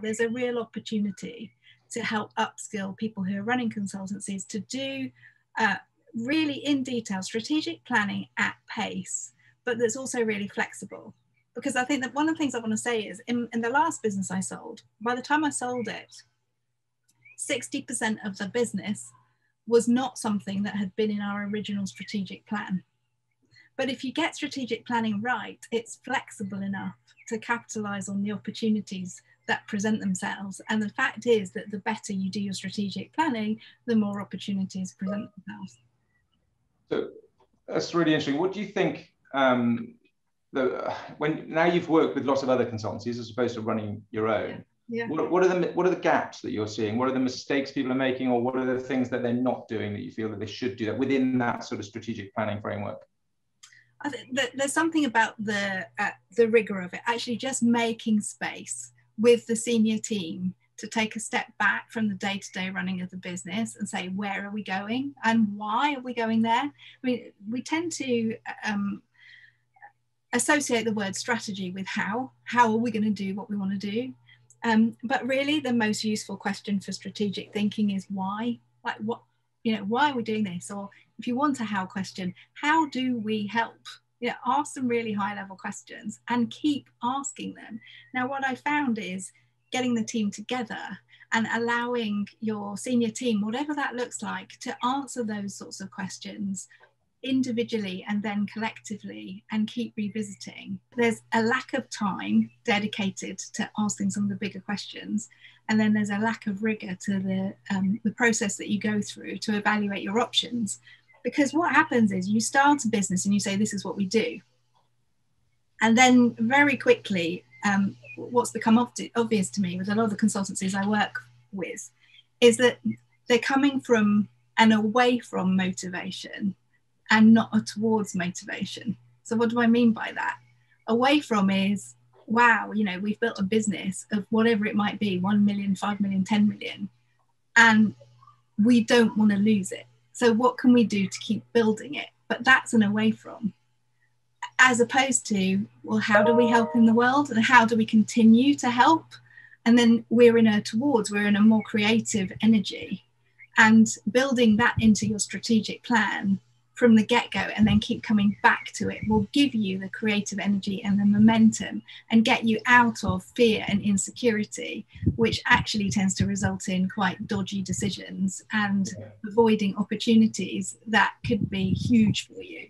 there's a real opportunity to help upskill people who are running consultancies to do really in detail strategic planning at pace, but that's also really flexible. Because I think that one of the things I want to say is in the last business I sold, by the time I sold it, 60% of the business was not something that had been in our original strategic plan. But if you get strategic planning right, it's flexible enough to capitalize on the opportunities that present themselves. And the fact is that the better you do your strategic planning, the more opportunities present themselves. So that's really interesting. What do you think, when now you've worked with lots of other consultancies as opposed to running your own, what are the gaps that you're seeing? What are the mistakes people are making, or what are the things that they're not doing that you feel that they should do that within that sort of strategic planning framework? I think that there's something about the rigor of it, actually just making space with the senior team to take a step back from the day-to-day running of the business and say, where are we going and why are we going there? I mean, we tend to associate the word strategy with how are we going to do what we want to do? But really the most useful question for strategic thinking is why? Like what, why are we doing this? Or if you want a how question, how do we help? Ask some really high level questions and keep asking them. Now, what I found is getting the team together and allowing your senior team, whatever that looks like, to answer those sorts of questions individually and then collectively and keep revisiting. There's a lack of time dedicated to asking some of the bigger questions, and then there's a lack of rigor to the process that you go through to evaluate your options. Because what happens is you start a business and you say, this is what we do. And then very quickly, what's become obvious to me with a lot of the consultancies I work with is that they're coming from and away from motivation and not towards motivation. So what do I mean by that? Away from is, wow, we've built a business of whatever it might be, 1 million, 5 million, 10 million, and we don't want to lose it. So what can we do to keep building it? But that's an away from, as opposed to, well, how do we help in the world and how do we continue to help? And then we're in a more creative energy, and building that into your strategic plan from the get-go and then keep coming back to it will give you the creative energy and the momentum and get you out of fear and insecurity, which actually tends to result in quite dodgy decisions and avoiding opportunities that could be huge for you.